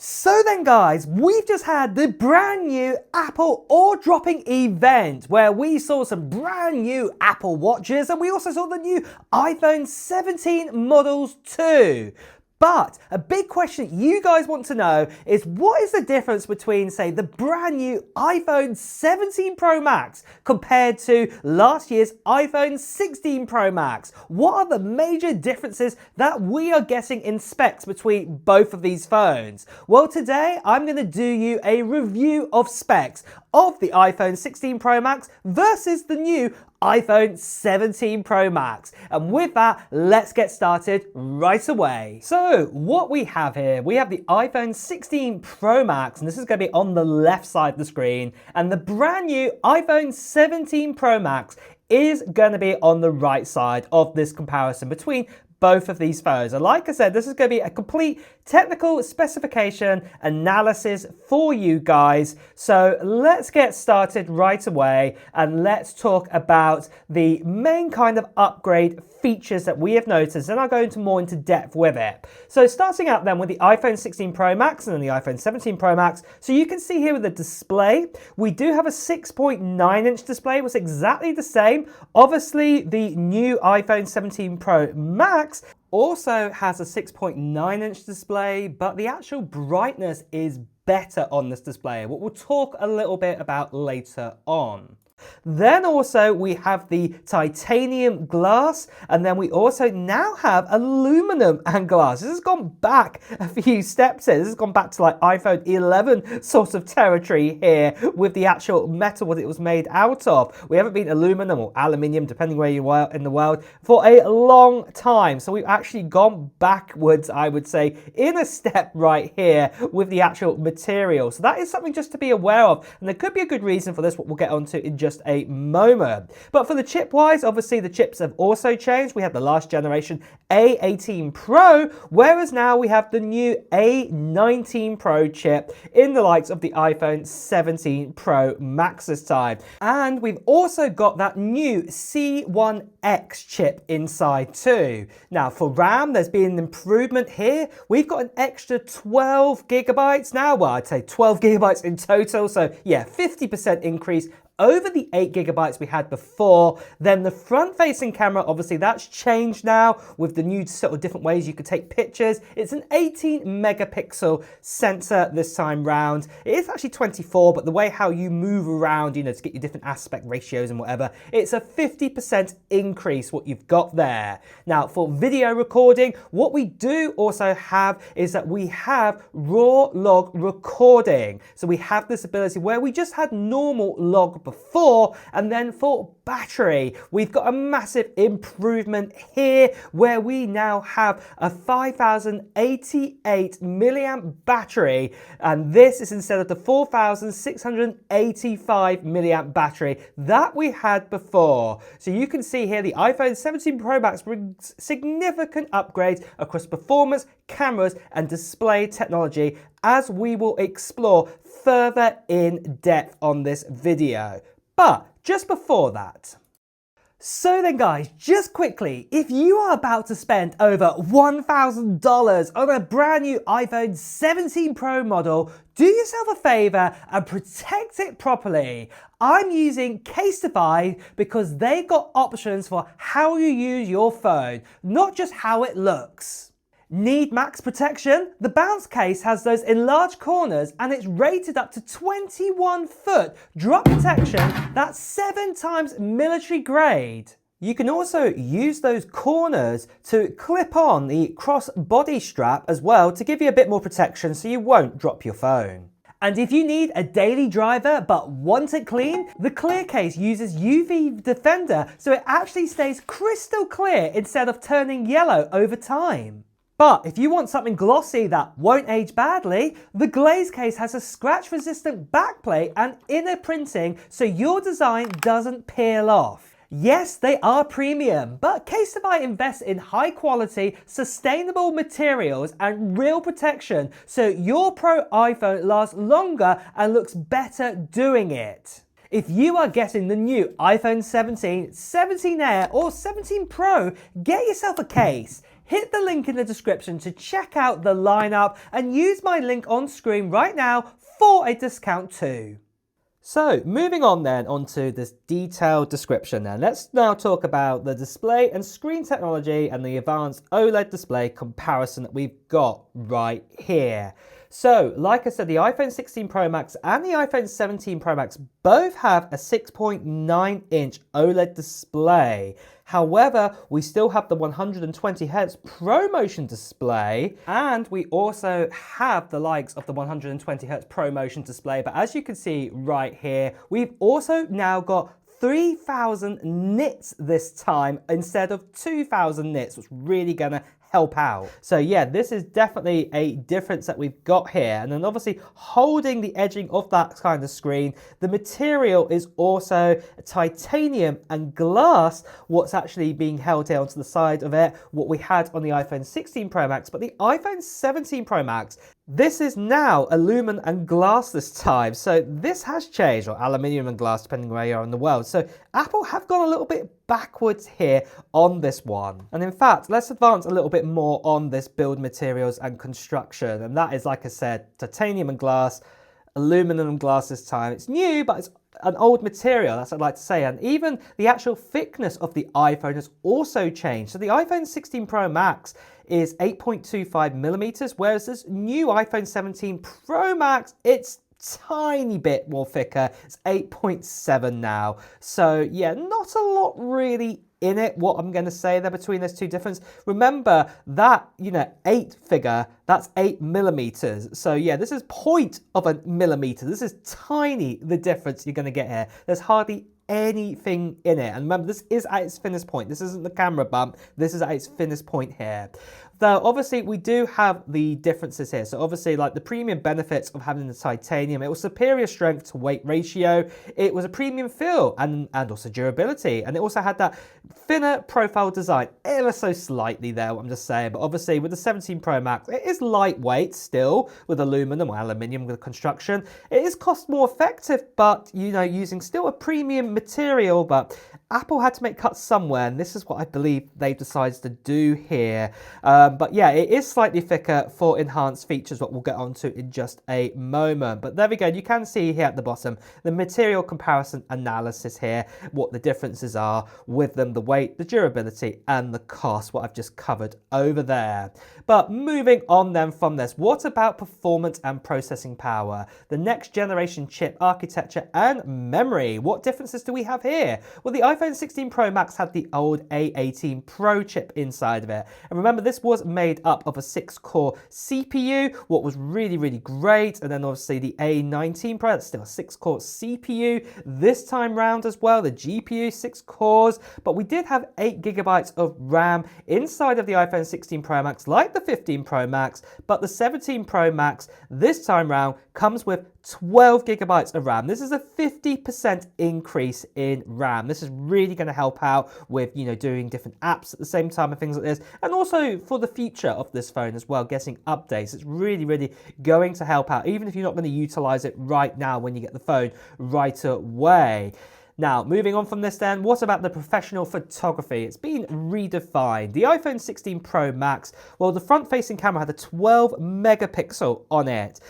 So then guys, we've just had the brand new Apple Ore-Dropping event where we saw some brand new Apple Watches and we also saw the new iPhone 17 models too. But a big question you guys want to know is what is the difference between, say, the brand new iPhone 17 Pro Max compared to last year's iPhone 16 Pro Max? What are the major differences that we are getting in specs between both of these phones? Well, today I'm going to do you a review of specs of the iPhone 16 Pro Max versus the new iPhone 17 Pro Max. And with that, let's get started right away. So what we have here, we have the iPhone 16 Pro Max, and this is going to be on the left side of the screen, and the brand new iPhone 17 Pro Max is going to be on the right side of this comparison between both of these phones. And like I said, this is going to be a complete technical specification analysis for you guys. So let's get started right away and let's talk about the main kind of upgrade features that we have noticed, and I'll go into more into depth with it. So starting out then with the iPhone 16 Pro Max and then the iPhone 17 Pro Max. So you can see here with the display, we do have a 6.9-inch display, was exactly the same. Obviously, the new iPhone 17 Pro Max also has a 6.9-inch display, but the actual brightness is better on this display, what we'll talk a little bit about later on. Then also we have the titanium glass, and then we also now have aluminum and glass. This has gone back a few steps here. This has gone back to like iPhone 11 sort of territory here with the actual metal what it was made out of. We haven't been aluminum or aluminium, depending where you are in the world, for a long time. So we've actually gone backwards, I would say, in a step right here with the actual material. So that is something just to be aware of, and there could be a good reason for this, what we'll get onto in just a moment. But for the chip wise, obviously the chips have also changed. We have the last generation A18 Pro, whereas now we have the new A19 Pro chip in the likes of the iPhone 17 Pro Max this time. And we've also got that new C1X chip inside too. Now for RAM, there's been an improvement here. We've got an extra 12 gigabytes now. Well, I'd say 12 gigabytes in total. So yeah, 50% increase over the 8 gigabytes we had before. Then the front-facing camera, obviously that's changed now with the new sort of different ways you could take pictures. It's an 18 megapixel sensor this time round. It is actually 24, but the way how you move around, you know, to get your different aspect ratios and whatever, it's a 50% increase what you've got there. Now for video recording, what we do also have is that we have raw log recording. So we have this ability where we just had normal log before, and then for battery, we've got a massive improvement here where we now have a 5088 milliamp battery, and this is instead of the 4685 milliamp battery that we had before. So you can see here the iPhone 17 Pro Max brings significant upgrades across performance, cameras, and display technology, as we will explore further in depth on this video. But just before that, so then guys, just quickly, if you are about to spend over $1,000 on a brand new iPhone 17 Pro model, do yourself a favor and protect it properly. I'm using Casetify because they got options for how you use your phone, not just how it looks. Need max protection? The bounce case has those enlarged corners and it's rated up to 21-foot drop protection. That's 7 times military grade. You can also use those corners to clip on the cross body strap as well to give you a bit more protection so you won't drop your phone. And if you need a daily driver but want it clean, the clear case uses UV Defender so it actually stays crystal clear instead of turning yellow over time. But if you want something glossy that won't age badly, the glaze case has a scratch-resistant backplate and inner printing so your design doesn't peel off. Yes, they are premium, but Casetify invests in high-quality, sustainable materials and real protection so your Pro iPhone lasts longer and looks better doing it. If you are getting the new iPhone 17, 17 Air or 17 Pro, get yourself a case. hit the link in the description to check out the lineup and use my link on screen right now for a discount too. So moving on then onto this detailed description then, let's now talk about the display and screen technology and the advanced OLED display comparison that we've got right here. So, like I said, the iPhone 16 Pro Max and the iPhone 17 Pro Max both have a 6.9-inch OLED display. However, we still have the 120Hz ProMotion display, and we also have the likes of the 120Hz ProMotion display. But as you can see right here, we've also now got 3,000 nits this time instead of 2,000 nits, which is really gonna help out. So yeah, this is definitely a difference that we've got here. And then obviously holding the edging of that kind of screen, the material is also titanium and glass, what's actually being held here onto the side of it, what we had on the iPhone 16 Pro Max. But the iPhone 17 Pro Max, this is now aluminum and glass this time. So this has changed, or aluminium and glass, depending where you are in the world. So Apple have gone a little bit backwards here on this one. And in fact, let's advance a little bit more on this build materials and construction. And that is, like I said, titanium and glass, aluminum and glass this time. It's new, but it's an old material, that's what I'd like to say. And even the actual thickness of the iPhone has also changed. So the iPhone 16 Pro Max is 8.25 millimeters, whereas this new iPhone 17 Pro Max, it's tiny bit more thicker. It's 8.7 now. So yeah, not a lot really in it, what I'm going to say there between those two differences. Remember that, 8 figure, that's 8 millimeters. So yeah, this is 0.1 millimeter. This is tiny, the difference you're going to get here. There's hardly anything in it. And remember, this is at its thinnest point. This isn't the camera bump. This is at its thinnest point here. Though obviously we do have the differences here. So obviously, like the premium benefits of having the titanium, it was superior strength to weight ratio. It was a premium feel and also durability. And it also had that thinner profile design, ever so slightly there, what I'm just saying. But obviously with the 17 Pro Max, it is lightweight still with aluminum or aluminium with construction. It is cost more effective, but using still a premium material. But Apple had to make cuts somewhere, and this is what I believe they've decided to do here. But yeah, it is slightly thicker for enhanced features, what we'll get onto in just a moment. But there we go. You can see here at the bottom the material comparison analysis here, what the differences are with them, the weight, the durability, and the cost, what I've just covered over there. But moving on then from this, what about performance and processing power? The next generation chip architecture and memory. What differences do we have here? Well, the iPhone 16 Pro Max had the old A18 Pro chip inside of it. And remember, this was made up of a 6-core CPU, what was really, really great. And then obviously the A19 Pro, that's still a 6-core CPU this time round as well. The GPU, 6 cores, but we did have 8 gigabytes of RAM inside of the iPhone 16 Pro Max, like the 15 Pro Max, but the 17 Pro Max this time round comes with 12 gigabytes of RAM. This is a 50% increase in RAM. This is really going to help out with, doing different apps at the same time and things like this. And also for the future of this phone as well, getting updates. It's really, really going to help out, even if you're not going to utilize it right now when you get the phone right away. Now, moving on from this then, what about the professional photography? It's been redefined. The iPhone 16 Pro Max, well, the front-facing camera had a 12 megapixel on it.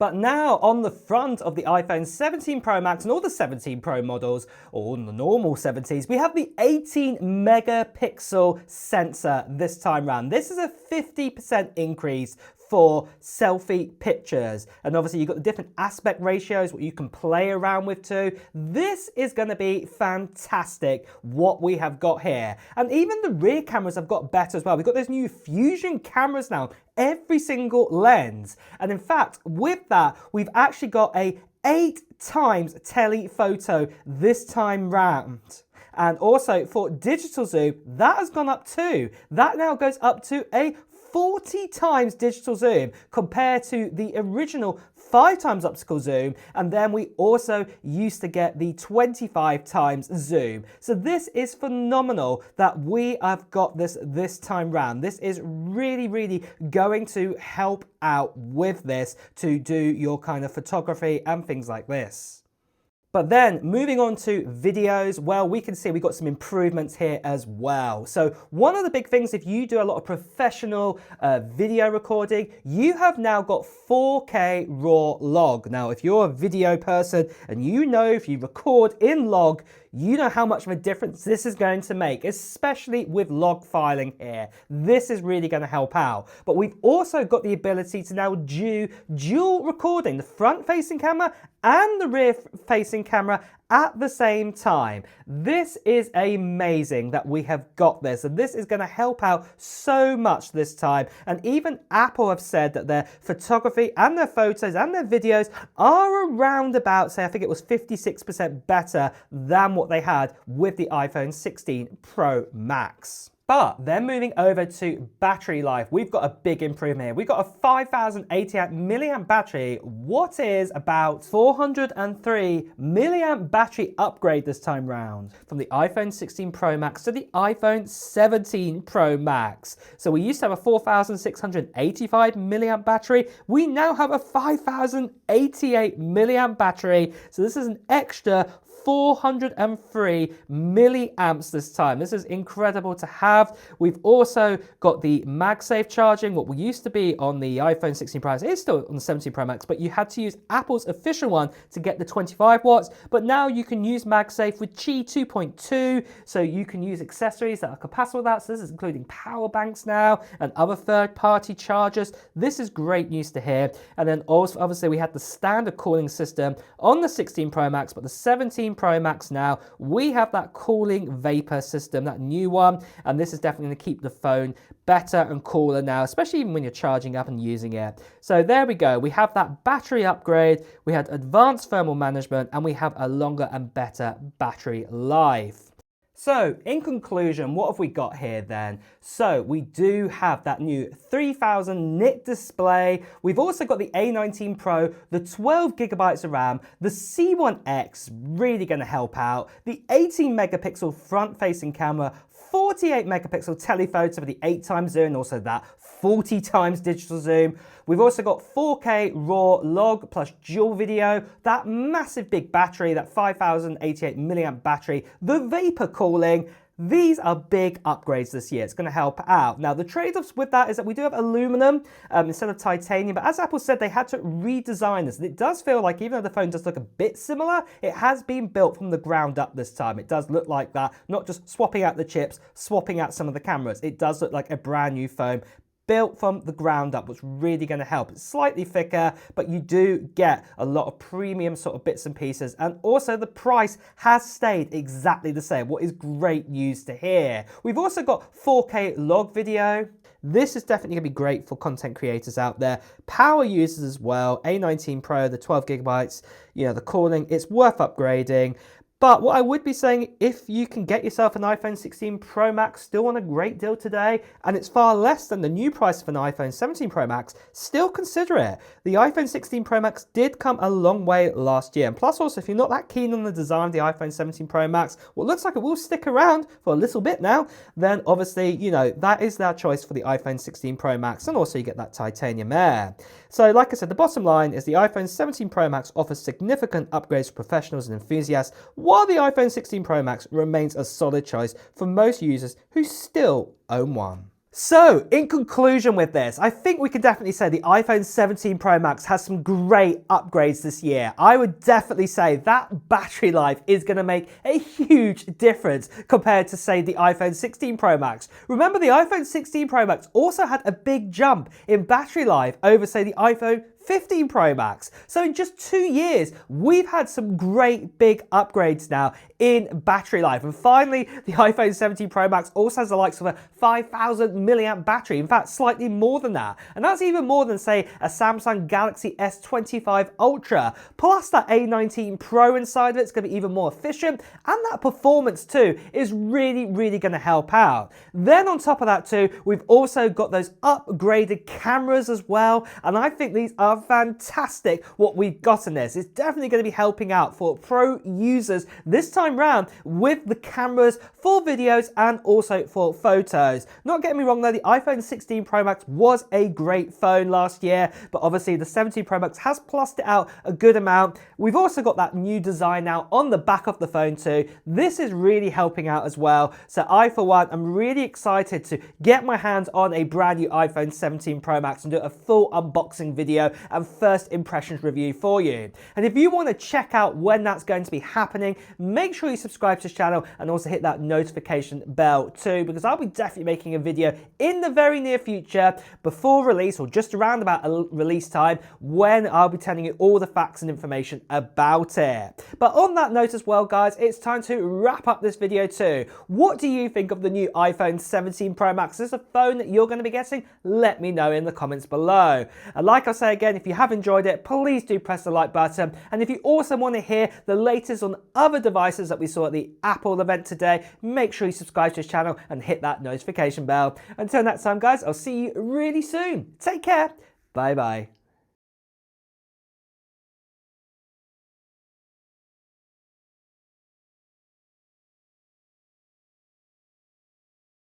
But now on the front of the iPhone 17 Pro Max and all the 17 Pro models, or the normal 70s, we have the 18 megapixel sensor this time round. This is a 50% increase for selfie pictures. And obviously you've got the different aspect ratios, what you can play around with too. This is gonna be fantastic, what we have got here. And even the rear cameras have got better as well. We've got those new Fusion cameras now, every single lens. And in fact, with that, we've actually got a 8 times telephoto this time round. And also for digital zoom, that has gone up too. That now goes up to a 40 times digital zoom compared to the original 5 times optical zoom, and then we also used to get the 25 times zoom. So this is phenomenal that we have got this time round. This is really, really going to help out with this to do your kind of photography and things like this. But then moving on to videos, well, we can see we got some improvements here as well. So one of the big things, if you do a lot of professional video recording, you have now got 4K raw log. Now, if you're a video person and you know if you record in log, you know how much of a difference this is going to make, especially with log filing here. This is really going to help out. But we've also got the ability to now do dual recording, the front-facing camera and the rear-facing camera at the same time. This is amazing that we have got this, and this is going to help out so much this time. And even Apple have said that their photography and their photos and their videos are around about, say, I think it was 56% better than what they had with the iPhone 16 Pro Max. But then moving over to battery life, we've got a big improvement here. We've got a 5088 milliamp battery. What is about 403 milliamp battery upgrade this time round from the iPhone 16 Pro Max to the iPhone 17 Pro Max. So we used to have a 4685 milliamp battery. We now have a 5088 milliamp battery. So this is an extra 403 milliamps this time. This is incredible to have. We've also got the MagSafe charging. What we used to be on the iPhone 16 Pro Max, it is still on the 17 Pro Max, but you had to use Apple's official one to get the 25 watts. But now you can use MagSafe with Qi 2.2, so you can use accessories that are compatible with that. So this is including power banks now and other third-party chargers. This is great news to hear. And then also, obviously, we had the standard cooling system on the 16 Pro Max, but the 17 Pro Max now, we have that cooling vapor system, that new one, and this is definitely going to keep the phone better and cooler now, especially even when you're charging up and using it. So there we go. We have that battery upgrade, we had advanced thermal management, and we have a longer and better battery life. So in conclusion, what have we got here then? So we do have that new 3000 nit display. We've also got the A19 Pro, the 12 gigabytes of RAM, the C1X, really going to help out, the 18 megapixel front-facing camera, 48 megapixel telephoto with the 8x zoom, and also that 40 times digital zoom. We've also got 4K raw log plus dual video, that massive big battery, that 5088 milliamp battery, the vapor cooling. These are big upgrades this year. It's going to help out. Now, the trade-offs with that is that we do have aluminum instead of titanium, but as Apple said, they had to redesign this. And it does feel like, even though the phone does look a bit similar, it has been built from the ground up this time. It does look like that, not just swapping out the chips, swapping out some of the cameras. It does look like a brand new phone, built from the ground up, which is really going to help. It's slightly thicker, but you do get a lot of premium sort of bits and pieces. And also the price has stayed exactly the same, what is great news to hear. We've also got 4K log video. This is definitely going to be great for content creators out there, power users as well. A19 Pro, the 12 gigabytes, you know, the cooling, it's worth upgrading. But what I would be saying, if you can get yourself an iPhone 16 Pro Max still on a great deal today, and it's far less than the new price of an iPhone 17 Pro Max, still consider it. The iPhone 16 Pro Max did come a long way last year. And plus also, if you're not that keen on the design of the iPhone 17 Pro Max, what looks like it will stick around for a little bit now, then obviously, you know, that is their choice for the iPhone 16 Pro Max. And also you get that titanium air. So like I said, the bottom line is the iPhone 17 Pro Max offers significant upgrades for professionals and enthusiasts, while the iPhone 16 Pro Max remains a solid choice for most users who still own one. So, in conclusion with this, I think we can definitely say the iPhone 17 Pro Max has some great upgrades this year. I would definitely say that battery life is going to make a huge difference compared to, say, the iPhone 16 Pro Max. Remember, the iPhone 16 Pro Max also had a big jump in battery life over, say, the iPhone 15 Pro Max. So in just 2 years, we've had some great big upgrades now in battery life. And finally, the iPhone 17 Pro Max also has the likes of a 5000 milliamp battery. In fact, slightly more than that. And that's even more than, say, a Samsung Galaxy S25 Ultra. Plus that A19 Pro inside of it's going to be even more efficient. And that performance too is really, really going to help out. Then on top of that too, we've also got those upgraded cameras as well. And I think these are are fantastic what we've got in this. It's definitely going to be helping out for pro users this time round with the cameras for videos and also for photos. Not getting me wrong though, the iPhone 16 Pro Max was a great phone last year, but obviously the 17 Pro Max has plussed it out a good amount. We've also got that new design now on the back of the phone too. This is really helping out as well. So I, for one, am really excited to get my hands on a brand new iPhone 17 Pro Max and do a full unboxing video and first impressions review for you. And if you want to check out when that's going to be happening, make sure you subscribe to this channel and also hit that notification bell too, because I'll be definitely making a video in the very near future before release or just around about a release time when I'll be telling you all the facts and information about it. But on that note as well, guys, it's time to wrap up this video too. What do you think of the new iPhone 17 Pro Max? Is this a phone that you're going to be getting? Let me know in the comments below. And like I say again, if you have enjoyed it, please do press the like button. And if you also want to hear the latest on other devices that we saw at the Apple event today, make sure you subscribe to this channel and hit that notification bell. Until next time, guys, I'll see you really soon. Take care. Bye bye.